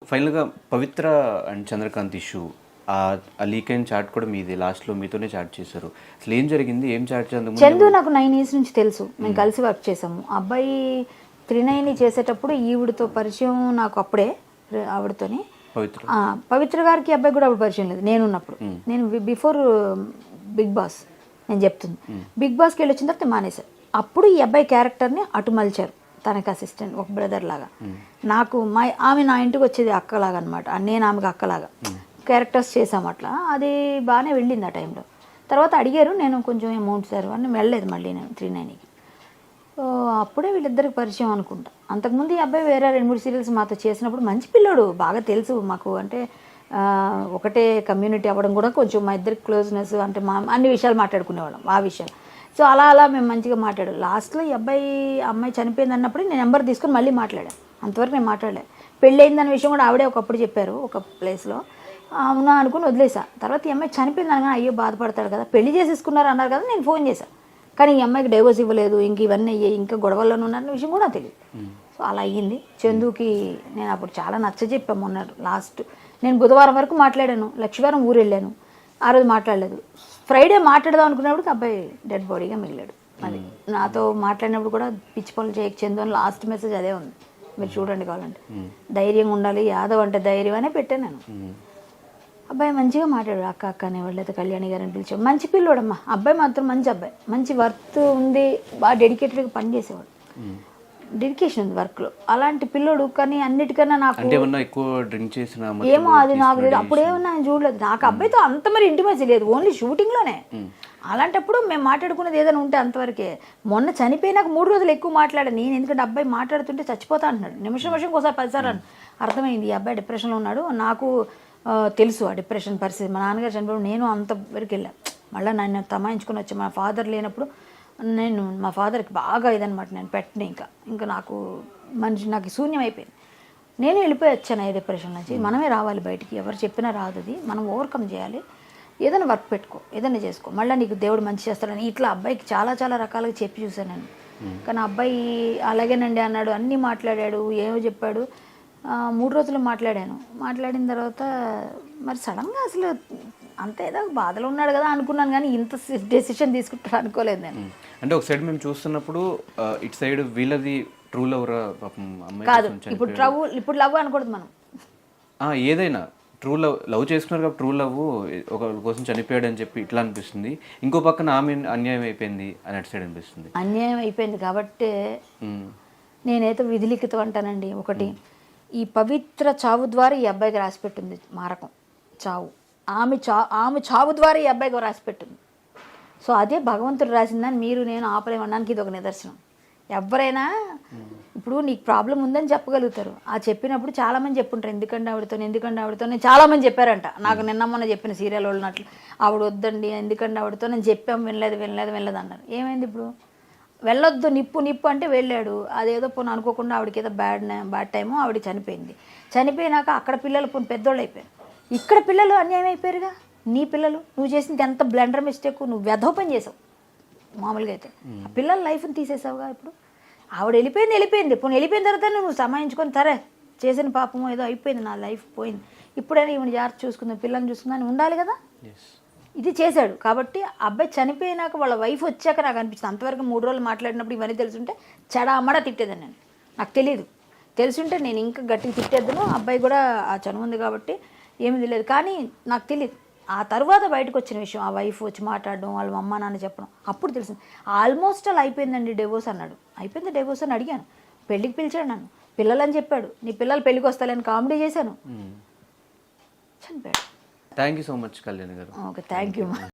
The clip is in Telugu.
ఫైనల్గా పవిత్ర అండ్ చంద్రకాంత్ ఇష్యూ, ఆ లీక్ అయిన చాట్ కూడా మీది, లాస్ట్లో మీతోనే చాట్ చేశారు. అసలు ఏం జరిగింది, ఏం చాట్ చేద్దాం? చందు నాకు 9 years నుంచి తెలుసు, మేము కలిసి వర్క్ చేసాము. అబ్బాయి 39 చేసేటప్పుడు ఈవిడితో పరిచయం నాకు అప్పుడే, ఆవిడతోని. పవిత్ర గారికి అబ్బాయి కూడా అప్పుడు పరిచయం లేదు నేనున్నప్పుడు. నేను బిఫోర్ బిగ్ బాస్ నేను చెప్తుంది. బిగ్ బాస్కి వెళ్ళి వచ్చిన తర్వాత మానేశారు. అప్పుడు ఈ అబ్బాయి క్యారెక్టర్ని అటు మలిచారు, తనకి అసిస్టెంట్, ఒక బ్రదర్ లాగా. నాకు ఆమె నా ఇంటికి వచ్చేది అక్కలాగా అనమాట, నేను ఆమెకు అక్కలాగా క్యారెక్టర్స్ చేసాము అట్లా. అది బాగానే వెళ్ళింది ఆ టైంలో. తర్వాత అడిగారు, నేను కొంచెం అమౌంట్ సార్ అని వెళ్ళలేదు మళ్ళీ నేను 39కి. అప్పుడే వీళ్ళిద్దరికి పరిచయం అనుకుంటా. అంతకుముందు ఈ అబ్బాయి వేరే 2-3 సీరియల్స్ మాతో చేసినప్పుడు మంచి పిల్లోడు, బాగా తెలుసు మాకు. అంటే ఒకటే కమ్యూనిటీ అవ్వడం కూడా కొంచెం మా ఇద్దరికి క్లోజ్నెస్, అంటే మా అన్ని విషయాలు మాట్లాడుకునేవాళ్ళం, ఆ విషయాలు. సో అలా మేము మంచిగా మాట్లాడాం. లాస్ట్లో ఈ అమ్మాయి చనిపోయింది అన్నప్పుడు నేను నెంబర్ తీసుకుని మళ్ళీ మాట్లాడాను. అంతవరకు నేను మాట్లాడలేదు. పెళ్ళి అయిందన్న విషయం కూడా ఆవిడే ఒకప్పుడు చెప్పారు ఒక ప్లేస్లో. అవునా అనుకుని వదిలేసా. తర్వాత ఈ అమ్మాయి చనిపోయింది అనగా అయ్యో బాధపడతాడు కదా, పెళ్లి చేసేసుకున్నారు అన్నారు కదా, నేను ఫోన్ చేశాను. కానీ ఈ అమ్మాయికి డైవోర్స్ ఇవ్వలేదు, ఇంక ఇవన్నీ అయ్యాయి, ఇంకా గొడవల్లోనే ఉన్నారన్న విషయం కూడా తెలియదు. సో అలా అయ్యింది. చందుకి నేను అప్పుడు చాలా నచ్చజెప్పాము. మొన్న లాస్ట్ నేను బుధవారం వరకు మాట్లాడాను, లక్షవారం ఊరు వెళ్ళాను, ఆ రోజు మాట్లాడలేదు. ఫ్రైడే మాట్లాడదాం అనుకున్నప్పుడు అబ్బాయి డెడ్ బాడీగా మిగిలాడు. అది నాతో మాట్లాడినప్పుడు కూడా పిచ్చి పనులు చేయక చందు అని లాస్ట్ మెసేజ్ అదే ఉంది, మీరు చూడండి కావాలంటే. ధైర్యంగా ఉండాలి, యాదవ్ అంటే ధైర్యం అనే పెట్టాను నేను. అబ్బాయి మంచిగా మాట్లాడాడు, అక్క అక్క అనేవాళ్ళు, అయితే కళ్యాణి గారిని పిలిచాడు. మంచి పిల్లోడమ్మా, అబ్బాయి మాత్రం మంచి అబ్బాయి, మంచి వర్త్ ఉంది, బాగా డెడికేటెడ్గా పనిచేసేవాడు, డెడికేషన్ ఉంది వర్క్లో. అలాంటి పిల్లోడు. కానీ అన్నిటికన్నా నాకు ఏమో అది నాకు లేదు, అప్పుడేమన్నా నేను చూడలేదు. నాకు అబ్బాయితో అంత మరి ఇంటిమేసి లేదు, ఓన్లీ షూటింగ్లోనే. అలాంటిప్పుడు మేము మాట్లాడుకునేది ఏదైనా ఉంటే అంతవరకే. మొన్న చనిపోయినాక 3 రోజులు ఎక్కువ మాట్లాడాను నేను, ఎందుకంటే అబ్బాయి మాట్లాడుతుంటే చచ్చిపోతా అంటున్నాడు. నిమిషం ఒకసారి 10 సార్లు అర్థమైంది ఈ అబ్బాయి డిప్రెషన్లో ఉన్నాడు. నాకు తెలుసు ఆ డిప్రెషన్ పరిస్థితి. మా నాన్నగారు చనిపోయినప్పుడు నేను అంతవరకు వెళ్ళాను. మళ్ళీ నన్ను తమాయించుకొని వచ్చాను. మా ఫాదర్ లేనప్పుడు నేను మా ఫాదర్కి బాగా ఇదనమాట, నేను పెట్టిన ఇంకా నాకు శూన్యం అయిపోయింది. నేను వెళ్ళిపోయి వచ్చాను ఈ డిప్రెషన్ నుంచి. మనమే రావాలి బయటికి, ఎవరు చెప్పినా రాదు, అది మనం ఓవర్కమ్ చేయాలి. ఏదైనా వర్క్ పెట్టుకో, ఏదైనా చేసుకో, మళ్ళీ నీకు దేవుడు మంచి చేస్తాడని ఇట్లా అబ్బాయికి చాలా రకాలుగా చెప్పి చూశాను నేను. కానీ అబ్బాయి అలాగేనండి అన్నాడు, అన్నీ మాట్లాడాడు, ఏమో చెప్పాడు. 3 రోజులు మాట్లాడిన తర్వాత మరి సడన్గా అసలు అంత ఏదో బాధలో ఉన్నాడు కదా అనుకున్నాను, కానీ ఇంత డెసిషన్ తీసుకుంటాడు అనుకోలేదు నేను. అంటే ఒక సైడ్ మేము చూస్తున్నప్పుడు ఇటు సైడ్ వీళ్ళది ట్రూ లవ్ కాదు, ఇప్పుడు లవ్ అనకూడదు మనం. ఏదైనా ట్రూ లవ్ చేసుకున్నారు కాబట్టి ట్రూ లవ్ ఒక కోసం చనిపోయాడు అని చెప్పి ఇట్లా అనిపిస్తుంది. ఇంకో పక్కన ఆమె అన్యాయం అయిపోయింది అని అటు సైడ్ అనిపిస్తుంది. అన్యాయం అయిపోయింది కాబట్టి నేనైతే విధిలిఖితం అంటానండి. ఒకటి, ఈ పవిత్ర చావు ద్వారా ఈ అబ్బాయికి రాసిపెట్టింది మారకం, చావు. ఆమె చావు ద్వారా ఈ అబ్బాయికి రాసిపెట్టింది. సో అదే భగవంతుడు రాసిందని మీరు నేను ఆపలేమనడానికి ఇది ఒక నిదర్శనం. ఎవరైనా ఇప్పుడు నీకు ప్రాబ్లం ఉందని చెప్పగలుగుతారు. ఆ చెప్పినప్పుడు చాలామంది చెప్పుంటారు, ఎందుకంటే ఆవిడతో నేను చాలామంది చెప్పారంట. నాకు మొన్న చెప్పిన సీరియల్ వాళ్ళనట్లు ఆవిడ వద్దండి, ఎందుకంటే ఆవిడతో నేను చెప్పాము, వినలేదు అన్నారు. ఏమైంది ఇప్పుడు? వెళ్ళొద్దు, నిప్పు అంటే వెళ్ళాడు. అదేదో పోను అనుకోకుండా ఆవిడకి ఏదో బ్యాడ్ టైము, ఆవిడ చనిపోయినాక అక్కడ పిల్లలు పెద్దోళ్ళు అయిపోయారు, ఇక్కడ పిల్లలు అన్యాయం అయిపోయారుగా. నీ పిల్లలు, నువ్వు చేసింది ఎంత బ్లండర్ మిస్టేక్, నువ్వు వ్యధోపం చేసావు మామూలుగా అయితే. ఆ పిల్లల లైఫ్ని తీసేసావుగా. ఇప్పుడు ఆవిడ వెళ్ళిపోయింది. పోనీ వెళ్ళిపోయిన తర్వాత నువ్వు సమాయించుకొని సరే చేసిన పాపము ఏదో అయిపోయింది, నా లైఫ్ పోయింది, ఇప్పుడైనా ఈవిడ జాగ్రత్త చూసుకుందాం, పిల్లల్ని చూసుకుందాం అని ఉండాలి కదా. ఇది చేశాడు కాబట్టి అబ్బాయి చనిపోయినాక వాళ్ళ వైఫ్ వచ్చాక నాకు అనిపించింది. అంతవరకు 3 రోజులు మాట్లాడినప్పుడు ఇవన్నీ తెలుసుంటే చెడామడా తిట్టేదాన్ని నేను. నాకు తెలియదు, తెలుసుంటే నేను ఇంకా గట్టిగా తిట్టేద్దును. అబ్బాయి కూడా ఆ చనువు ఉంది కాబట్టి ఏమీ తెలియదు. కానీ నాకు తెలియదు. ఆ తర్వాత బయటకు వచ్చిన విషయం, ఆ వైఫ్ వచ్చి మాట్లాడడం, వాళ్ళ అమ్మ నాన్న చెప్పడం, అప్పుడు తెలిసింది. ఆల్మోస్ట్ అలా అయిపోయిందండి డైవోర్స్ అన్నాడు. అయిపోయింది డైవోర్స్ అని అడిగాను. పెళ్ళికి పిలిచాడు నన్ను, పిల్లలని చెప్పాడు, నీ పిల్లలు పెళ్ళికి వస్తాలని కామెడీ చేశాను, చనిపోయాడు. Thank you so much Kalyani garu. Okay, thank you.